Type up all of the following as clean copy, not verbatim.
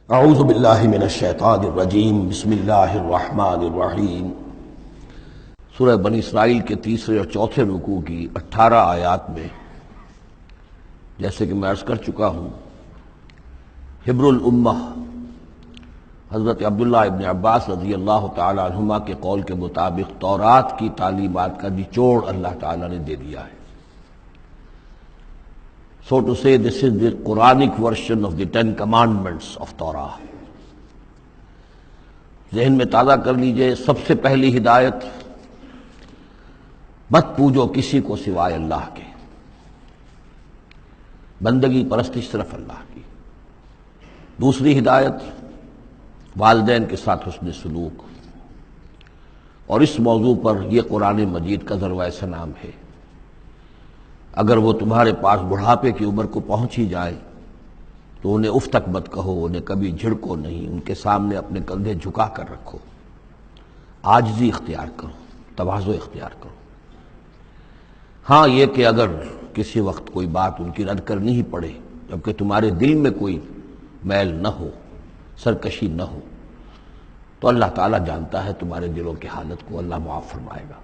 اعوذ باللہ من الشیطان الرجیم بسم اللہ الرحمن الرحیم۔ سورہ بنی اسرائیل کے تیسرے اور چوتھے رکوع کی 18 آیات میں جیسے کہ میں عرض کر چکا ہوں، حبر الامہ حضرت عبداللہ ابن عباس رضی اللہ تعالی عنہما کے قول کے مطابق تورات کی تعلیمات کا نچوڑ اللہ تعالیٰ نے دے دیا ہے۔ So to say, this is the Quranic version of the 10 commandments of Torah۔ ذہن میں تازہ کر لیجئے، سب سے پہلی ہدایت، مت پوجو کسی کو سوائے اللہ کے، بندگی پرستش صرف اللہ کی۔ دوسری ہدایت، والدین کے ساتھ حسن سلوک، اور اس موضوع پر یہ قرآن مجید کا ذروۂ سنام ہے۔ اگر وہ تمہارے پاس بڑھاپے کی عمر کو پہنچ ہی جائے تو انہیں اف تک مت کہو، انہیں کبھی جھڑکو نہیں، ان کے سامنے اپنے کندھے جھکا کر رکھو، عاجزی اختیار کرو، تواضع اختیار کرو۔ ہاں یہ کہ اگر کسی وقت کوئی بات ان کی رد کرنی ہی پڑے جبکہ تمہارے دل میں کوئی میل نہ ہو، سرکشی نہ ہو، تو اللہ تعالیٰ جانتا ہے تمہارے دلوں کی حالت کو، اللہ معاف فرمائے گا۔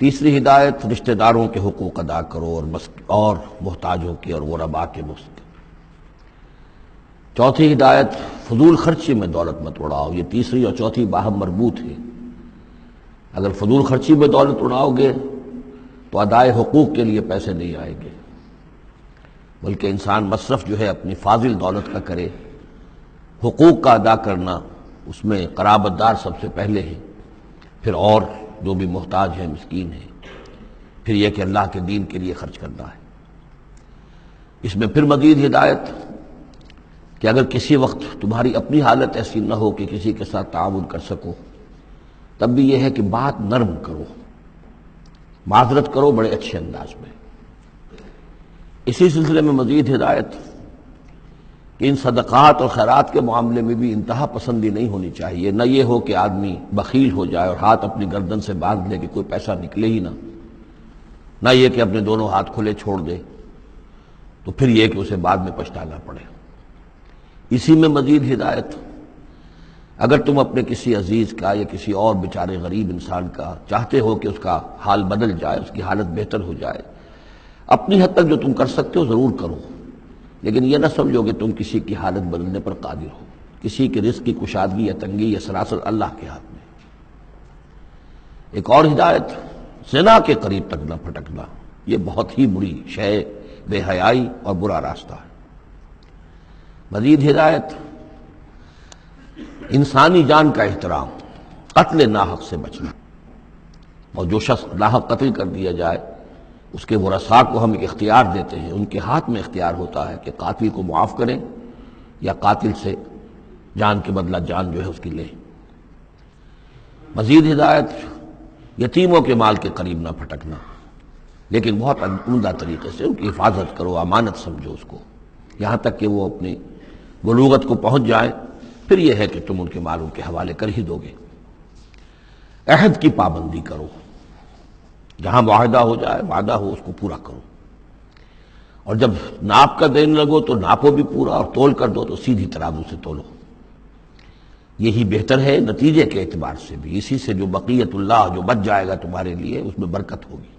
تیسری ہدایت، رشتہ داروں کے حقوق ادا کرو اور محتاجوں کے اور غرباء کے مسک۔ چوتھی ہدایت، فضول خرچی میں دولت مت اڑاؤ۔ یہ تیسری اور چوتھی باہم مربوط ہے۔ اگر فضول خرچی میں دولت اڑاؤ گے تو ادائے حقوق کے لیے پیسے نہیں آئیں گے، بلکہ انسان مصرف جو ہے اپنی فاضل دولت کا کرے۔ حقوق کا ادا کرنا، اس میں قرابت دار سب سے پہلے ہے، پھر اور جو بھی محتاج ہے، مسکین ہے، پھر یہ کہ اللہ کے دین کے لیے خرچ کرنا ہے۔ اس میں پھر مزید ہدایت کہ اگر کسی وقت تمہاری اپنی حالت ایسی نہ ہو کہ کسی کے ساتھ تعاون کر سکو، تب بھی یہ ہے کہ بات نرم کرو، معذرت کرو بڑے اچھے انداز میں۔ اسی سلسلے میں مزید ہدایت کہ ان صدقات اور خیرات کے معاملے میں بھی انتہا پسندی نہیں ہونی چاہیے۔ نہ یہ ہو کہ آدمی بخیل ہو جائے اور ہاتھ اپنی گردن سے باندھ لے کہ کوئی پیسہ نکلے ہی نہ یہ کہ اپنے دونوں ہاتھ کھلے چھوڑ دے تو پھر یہ کہ اسے بعد میں پچھتانا پڑے۔ اسی میں مزید ہدایت، اگر تم اپنے کسی عزیز کا یا کسی اور بیچارے غریب انسان کا چاہتے ہو کہ اس کا حال بدل جائے، اس کی حالت بہتر ہو جائے، اپنی حد تک جو تم کر سکتے ہو ضرور کرو، لیکن یہ نہ سمجھو کہ تم کسی کی حالت بدلنے پر قادر ہو۔ کسی کے رزق کی کشادگی یا تنگی یہ سراسر اللہ کے ہاتھ میں۔ ایک اور ہدایت، زنا کے قریب تک نہ پھٹکنا، یہ بہت ہی بری شے، بے حیائی اور برا راستہ ہے۔ مزید ہدایت، انسانی جان کا احترام، قتل ناحق سے بچنا، اور جو شخص ناحق قتل کر دیا جائے اس کے ورثاء کو ہم ایک اختیار دیتے ہیں، ان کے ہاتھ میں اختیار ہوتا ہے کہ قاتل کو معاف کریں یا قاتل سے جان کے بدلہ جان جو ہے اس کی لیں۔ مزید ہدایت، یتیموں کے مال کے قریب نہ پھٹکنا، لیکن بہت عمدہ طریقے سے ان کی حفاظت کرو، امانت سمجھو اس کو، یہاں تک کہ وہ اپنی بلوغت کو پہنچ جائیں، پھر یہ ہے کہ تم ان کے مال ان کے حوالے کر ہی دو گے۔ عہد کی پابندی کرو، جہاں معاہدہ ہو جائے، وعدہ ہو، اس کو پورا کرو، اور جب ناپ کا دین لگو تو ناپو بھی پورا، اور تول کر دو تو سیدھی ترازو سے تولو۔ یہی بہتر ہے نتیجے کے اعتبار سے بھی، اسی سے جو بقیت اللہ جو بچ جائے گا تمہارے لیے اس میں برکت ہوگی۔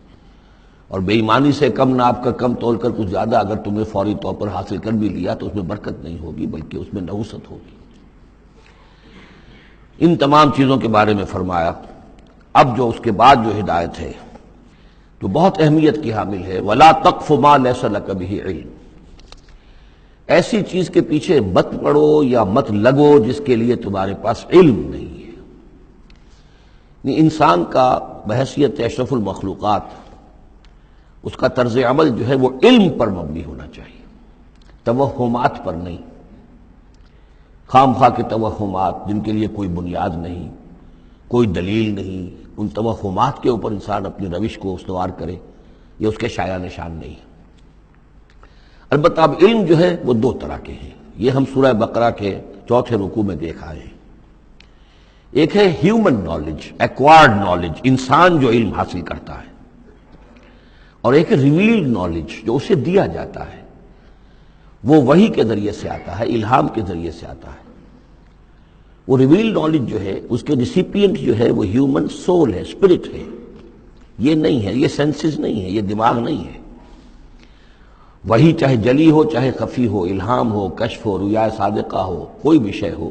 اور بے ایمانی سے کم ناپ کر کم تول کر کچھ زیادہ اگر تمہیں فوری طور پر حاصل کر بھی لیا تو اس میں برکت نہیں ہوگی، بلکہ اس میں نحوست ہوگی۔ ان تمام چیزوں کے بارے میں فرمایا۔ اب جو اس کے بعد جو ہدایت ہے جو بہت اہمیت کی حامل ہے، وَلَا تَقْفُ مَا لَيْسَ لَكَ بِهِ عِلْمٌ، ایسی چیز کے پیچھے مت پڑو یا مت لگو جس کے لیے تمہارے پاس علم نہیں ہے۔ انسان کا بحیثیت اشرف المخلوقات اس کا طرز عمل جو ہے وہ علم پر مبنی ہونا چاہیے، توہمات پر نہیں، خام خواہ کے توہمات جن کے لیے کوئی بنیاد نہیں، کوئی دلیل نہیں، ان توہمات کے اوپر انسان اپنی روش کو استوار کرے، یہ اس کے شایع نشان نہیں ہے۔ البتہ اب علم جو ہے وہ دو طرح کے ہیں، یہ ہم سورہ بقرہ کے چوتھے رکوع میں دیکھ آئے ہیں۔ ایک ہے ہیومن نالج، ایکوائرڈ نالج، انسان جو علم حاصل کرتا ہے، اور ایک ہے ریویلڈ نالج جو اسے دیا جاتا ہے۔ وہ وحی کے ذریعے سے آتا ہے، الہام کے ذریعے سے آتا ہے۔ وہ ریویل نالج جو ہے اس کے ریسیپینٹ جو ہے وہ ہیومن سول ہے، اسپرٹ ہے، یہ نہیں ہے، یہ سینسز نہیں ہے، یہ دماغ نہیں ہے۔ وہی چاہے جلی ہو چاہے خفی ہو، الہام ہو، کشف ہو، رؤیا صادقہ ہو، کوئی بھی شے ہو،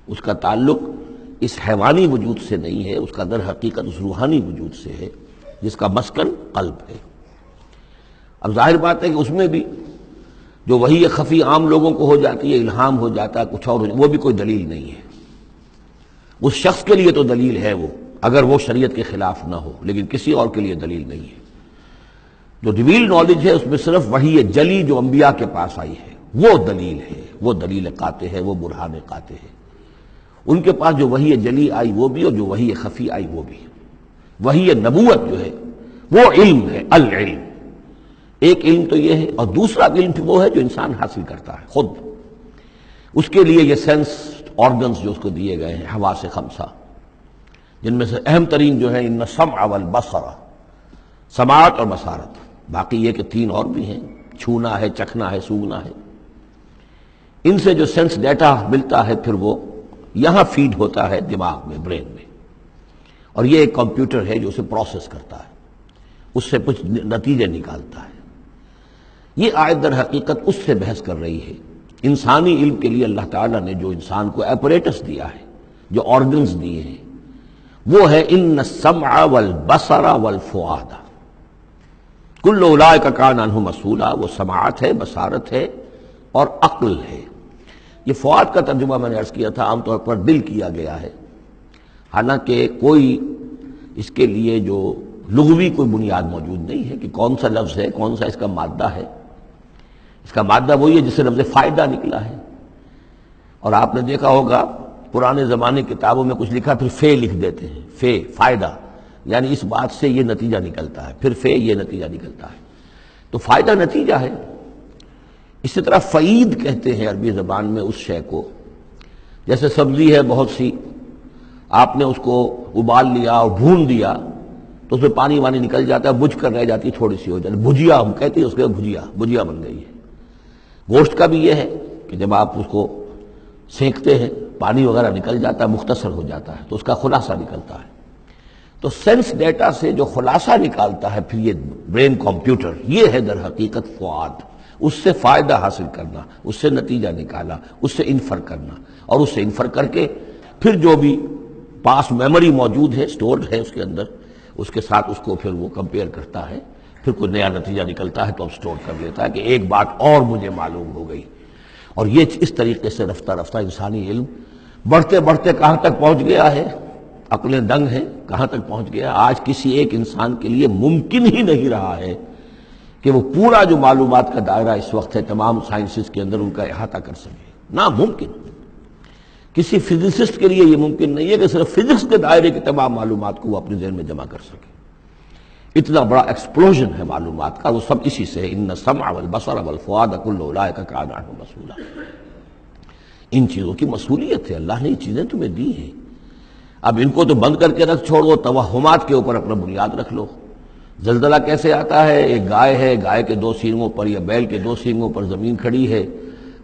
اس کا تعلق اس حیوانی وجود سے نہیں ہے، اس کا در حقیقت اس روحانی وجود سے ہے جس کا مسکن قلب ہے۔ اب ظاہر بات ہے کہ اس میں بھی جو وہی خفی عام لوگوں کو ہو جاتی ہے، الہام ہو جاتا ہے، کچھ اور وہ بھی کوئی دلیل نہیں ہے۔ اس شخص کے لیے تو دلیل ہے وہ، اگر وہ شریعت کے خلاف نہ ہو، لیکن کسی اور کے لیے دلیل نہیں ہے۔ جو ریویل نالج ہے اس میں صرف وحی جلی جو انبیاء کے پاس آئی ہے وہ دلیل ہے، وہ دلیل قاطع ہے، وہ برہان قاطع ہے۔ ان کے پاس جو وحی جلی آئی وہ بھی، اور جو وحی خفی آئی وہ بھی۔ وحی نبوت جو ہے وہ علم ہے، العلم۔ ایک علم تو یہ ہے، اور دوسرا علم وہ ہے جو انسان حاصل کرتا ہے خود۔ اس کے لیے یہ سینس آرگنز جو اس کو دیے گئے ہیں، حواس خمسہ، جن میں سے اہم ترین جو ہے ان السمع والبصر، سماعت اور بصارت۔ باقی یہ کہ تین اور بھی ہیں، چھونا ہے، چکھنا ہے، سونگنا ہے۔ ان سے جو سینس ڈیٹا ملتا ہے پھر وہ یہاں فیڈ ہوتا ہے دماغ میں، برین میں، اور یہ ایک کمپیوٹر ہے جو اسے پروسیس کرتا ہے، اس سے کچھ نتیجے نکالتا ہے۔ یہ آیت در حقیقت اس سے بحث کر رہی ہے۔ انسانی علم کے لیے اللہ تعالیٰ نے جو انسان کو ایپریٹس دیا ہے، جو آرگنز دیے ہیں، وہ ہے ان السمع والبصر والفؤاد کل اولئک کان عنہ مسئولا۔ وہ سماعت ہے، بصارت ہے اور عقل ہے۔ یہ فؤاد کا ترجمہ میں نے عرض کیا تھا، عام طور پر دل کیا گیا ہے، حالانکہ کوئی اس کے لیے جو لغوی کوئی بنیاد موجود نہیں ہے کہ کون سا لفظ ہے، کون سا اس کا مادہ ہے۔ اس کا مادہ وہی ہے جس سے لفظ فائدہ نکلا ہے، اور آپ نے دیکھا ہوگا پرانے زمانے کتابوں میں کچھ لکھا پھر فے لکھ دیتے ہیں، فے فائدہ، یعنی اس بات سے یہ نتیجہ نکلتا ہے، پھر فے یہ نتیجہ نکلتا ہے، تو فائدہ نتیجہ ہے۔ اسی طرح فعید کہتے ہیں عربی زبان میں اس شے کو، جیسے سبزی ہے بہت سی، آپ نے اس کو ابال لیا اور بھون دیا تو اس میں پانی وانی نکل جاتا ہے، بجھ کر رہ جاتی ہے، تھوڑی سی ہو جاتی ہے، بھجیا ہم کہتے ہیں اس کے، بھجیا بن گئی ہے۔ گوشت کا بھی یہ ہے کہ جب آپ اس کو سینکتے ہیں پانی وغیرہ نکل جاتا ہے، مختصر ہو جاتا ہے تو اس کا خلاصہ نکلتا ہے۔ تو سینس ڈیٹا سے جو خلاصہ نکالتا ہے پھر یہ برین کمپیوٹر، یہ ہے در حقیقت فؤاد۔ اس سے فائدہ حاصل کرنا، اس سے نتیجہ نکالا، اس سے انفر کرنا، اور اس سے انفر کر کے پھر جو بھی پاس میموری موجود ہے، سٹورڈ ہے اس کے اندر، اس کے ساتھ اس کو پھر وہ کمپیئر کرتا ہے، پھر کوئی نیا نتیجہ نکلتا ہے تو اب سٹور کر لیتا ہے کہ ایک بات اور مجھے معلوم ہو گئی۔ اور یہ اس طریقے سے رفتہ رفتہ انسانی علم بڑھتے بڑھتے کہاں تک پہنچ گیا ہے، عقلیں دنگ ہیں، کہاں تک پہنچ گیا۔ آج کسی ایک انسان کے لیے ممکن ہی نہیں رہا ہے کہ وہ پورا جو معلومات کا دائرہ اس وقت ہے تمام سائنسز کے اندر ان کا احاطہ کر سکے، ناممکن۔ کسی فزسسٹ کے لیے یہ ممکن نہیں ہے کہ صرف فزکس کے دائرے کی تمام معلومات کو وہ اپنے ذہن میں جمع کر سکے۔ اتنا بڑا ایکسپلوژن ہے معلومات کا، وہ سب اسی سے ہے، ان السمع والبصر والفؤاد کل اولئک کان عنہ مسئولا۔ ان چیزوں کی مسئولیت ہے، اللہ نے یہ چیزیں تمہیں دی ہیں، اب ان کو تو بند کر کے رکھ چھوڑو، توہمات کے اوپر اپنا بنیاد رکھ لو۔ زلزلہ کیسے آتا ہے؟ ایک گائے ہے، گائے کے دو سینگوں پر یا بیل کے دو سینگوں پر زمین کھڑی ہے،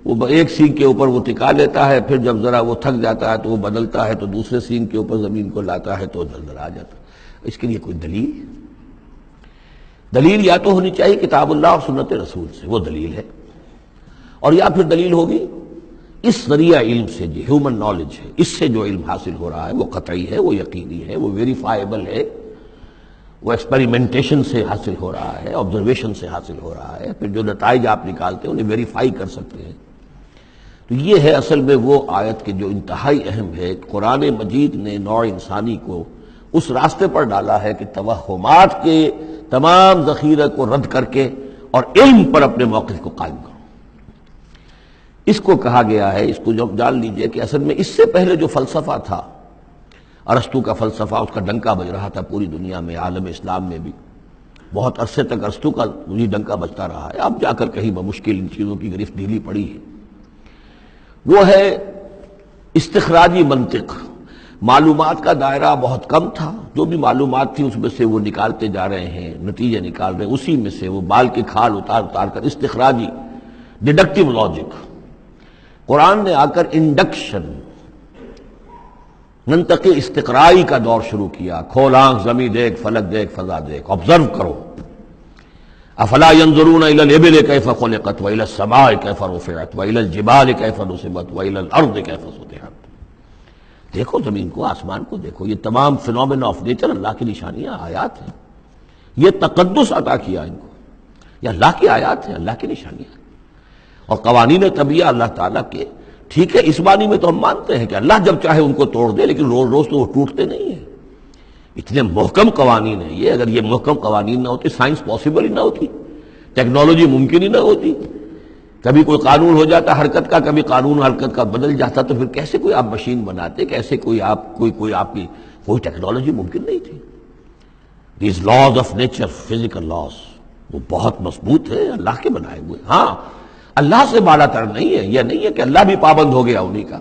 وہ ایک سینگ کے اوپر وہ ٹکا لیتا ہے، پھر جب ذرا وہ تھک جاتا ہے تو وہ بدلتا ہے تو دوسرے سینگ کے اوپر زمین کو لاتا ہے تو زلزلہ آ جاتا ہے۔ اس کے لیے کوئی دلیل یا تو ہونی چاہیے کتاب اللہ اور سنت رسول سے، وہ دلیل ہے، اور یا پھر دلیل ہوگی اس ذریعہ علم سے، جو ہیومن نالج ہے، اس سے جو علم حاصل ہو رہا ہے وہ قطعی ہے، وہ یقینی ہے، وہ ویریفائیبل ہے، وہ ایکسپیریمنٹیشن سے حاصل ہو رہا ہے، آبزرویشن سے حاصل ہو رہا ہے، پھر جو نتائج آپ نکالتے ہیں انہیں ویریفائی کر سکتے ہیں۔ تو یہ ہے اصل میں وہ آیت کہ جو انتہائی اہم ہے۔ قرآن مجید نے نوع انسانی کو اس راستے پر ڈالا ہے کہ توہمات کے تمام ذخیرہ کو رد کر کے اور علم پر اپنے موقف کو قائم کرو۔ اس کو کہا گیا ہے، اس کو جب جان لیجئے کہ اصل میں اس سے پہلے جو فلسفہ تھا، ارسطو کا فلسفہ، اس کا ڈنکا بج رہا تھا پوری دنیا میں، عالم اسلام میں بھی بہت عرصے تک ارسطو کا یہ ڈنکا بجتا رہا ہے، اب جا کر کہیں بمشکل ان چیزوں کی گرفت ڈھیلی پڑی ہے۔ وہ ہے استخراجی منطق۔ معلومات کا دائرہ بہت کم تھا، جو بھی معلومات تھی اس میں سے وہ نکالتے جا رہے ہیں، نتیجے نکال رہے ہیں، اسی میں سے وہ بال کی کھال اتار اتار کر استخراجی ڈیڈکٹیو لاجک. قرآن نے آ کر انڈکشن، منطقی استقرائی کا دور شروع کیا. کھول آنکھ، زمین دیکھ، فلک دیکھ، فضا دیکھ، آبزرو کرو. افلا ينظرون الى الابل كيف خلقت والى السماء كيف رفعت والى الجبال كيف نصبت والى الارض كيف سطحت. دیکھو زمین کو، آسمان کو دیکھو. یہ تمام فینومینا آف نیچر اللہ کی نشانیاں، آیات ہیں. یہ تقدس عطا کیا ان کو، یہ اللہ کی آیات ہیں، اللہ کی نشانیاں. اور قوانین طبیعہ اللہ تعالیٰ کے، ٹھیک ہے اس معنی میں تو ہم مانتے ہیں کہ اللہ جب چاہے ان کو توڑ دے، لیکن روز روز تو وہ ٹوٹتے نہیں ہیں. اتنے محکم قوانین ہیں یہ. اگر یہ محکم قوانین نہ ہوتی، سائنس پاسبل ہی نہ ہوتی، ٹیکنالوجی ممکن ہی نہ ہوتی. کبھی کوئی قانون ہو جاتا حرکت کا، کبھی قانون حرکت کا بدل جاتا، تو پھر کیسے کوئی آپ مشین بناتے، کیسے کوئی آپ کوئی آپ کی کوئی ٹیکنالوجی ممکن نہیں تھی. These laws of nature, physical laws, وہ بہت مضبوط ہے، اللہ کے بنائے ہوئے. ہاں اللہ سے بالا تر نہیں ہے. یہ نہیں ہے کہ اللہ بھی پابند ہو گیا انہی کا.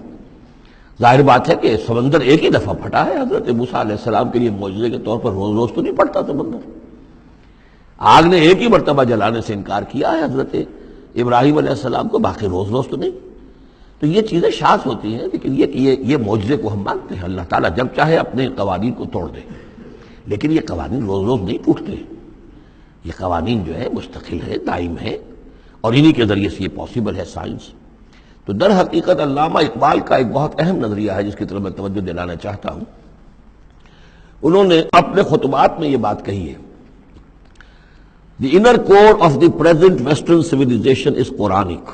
ظاہر بات ہے کہ سمندر ایک ہی دفعہ پھٹا ہے. حضرت موسیٰ علیہ السلام کے لیے معجزے کے طور پر روز روز تو نہیں پھٹتا سمندر. آگ نے ایک ہی مرتبہ جلانے سے انکار کیا ہے حضرت ابراہیم علیہ السلام کو، باقی روز روز تو نہیں. تو یہ چیزیں شاذ ہوتی ہیں، لیکن یہ معجزے کو ہم مانتے ہیں. اللہ تعالیٰ جب چاہے اپنے قوانین کو توڑ دے، لیکن یہ قوانین روز روز نہیں ٹوٹتے. یہ قوانین جو ہے مستقل ہے، دائم ہے، اور انہی کے ذریعے سے یہ پاسبل ہے سائنس. تو در حقیقت علامہ اقبال کا ایک بہت اہم نظریہ ہے جس کی طرف میں توجہ دلانا چاہتا ہوں. انہوں نے اپنے خطبات میں یہ بات کہی ہے: The inner core of the present Western civilization is Quranic.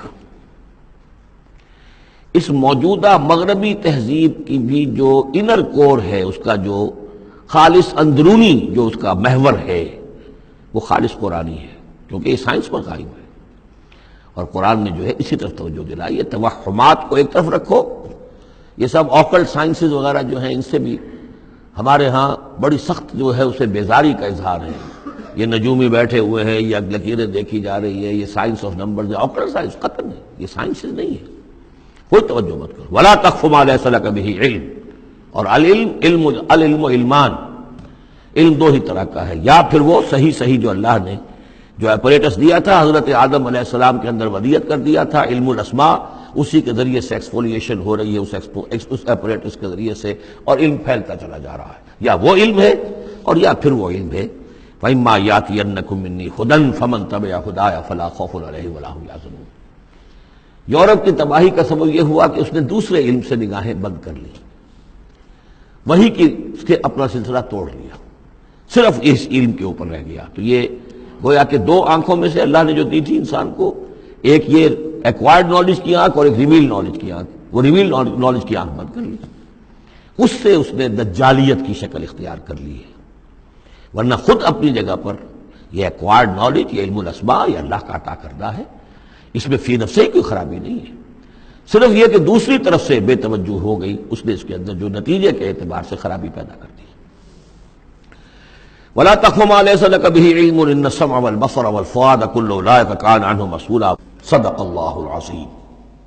اس موجودہ مغربی تہذیب کی بھی جو انر کور ہے، اس کا جو خالص اندرونی جو اس کا محور ہے، وہ خالص قرآنی ہے، کیونکہ یہ سائنس پر قائم ہے. اور قرآن نے جو ہے اسی طرف توجہ دلائی. یہ توہمات کو ایک طرف رکھو، یہ سب آکلٹ سائنسز وغیرہ جو ہیں ان سے بھی ہمارے ہاں بڑی سخت جو ہے اسے بیزاری کا اظہار ہے. یہ نجومی بیٹھے ہوئے ہیں، یہ لکیریں دیکھی جا رہی ہے، یہ سائنس آف نمبرز ہے. آکلٹ سائنس قطعاً نہیں، یہ سائنسز نہیں ہے. کوئی توجہ مت کرو. ولا تقف ما لیس لک بہ علم. اور العلم علمان، علم دو ہی طرح کا ہے. یا پھر وہ صحیح جو اللہ نے جو اپریٹس دیا تھا حضرت آدم علیہ السلام کے اندر ودیت کر دیا تھا، علم الاسماء، اسی کے ذریعے سے ایکسفولیشن ہو رہی ہے اس اپریٹس کے ذریعے سے، اور علم پھیلتا چلا جا رہا ہے. یا وہ علم ہے اور یا پھر وہ علم ہے. فَإِمَّا يَأْتِيَنَّكُم مِّنِّي هُدًى فَمَن تَبِعَ هُدَايَ فَلَا خَوْفٌ عَلَيْهِمْ وَلَا هُمْ يَحْزَنُونَ. یورپ کی تباہی کا سبب یہ ہوا کہ اس نے دوسرے علم سے نگاہیں بند کر لی، وہی کہ اپنا سلسلہ توڑ لیا، صرف اس علم کے اوپر رہ گیا. تو یہ گویا کہ دو آنکھوں میں سے اللہ نے جو دی تھی انسان کو، ایک یہ ایکوائرڈ نالج کی آنکھ اور ایک ریویل نالج کی آنکھ. وہ ریویل نالج کی آنکھ بند کر لی، اس سے اس نے دجالیت کی شکل اختیار کر لی ہے. ورنہ خود اپنی جگہ پر یہ ایکوائرڈ نالج، یہ علم الاسماء، یہ اللہ کا عطا کردہ ہے. اس میں فی نفسہ کوئی خرابی نہیں ہے. صرف یہ کہ دوسری طرف سے بے توجہ ہو گئی، اس نے اس کے اندر جو نتیجے کے اعتبار سے خرابی پیدا کر دی. وَلَا تَقْفُ مَا لَيْسَ لَكَ بِهِ عِلْمٌ إِنَّ السَّمْعَ وَالْبَصَرَ وَالْفُؤَادَ كُلُّ أُولَٰئِكَ كَانَ عَنْهُ مَسْئُولًا. صدق اللہ العظیم.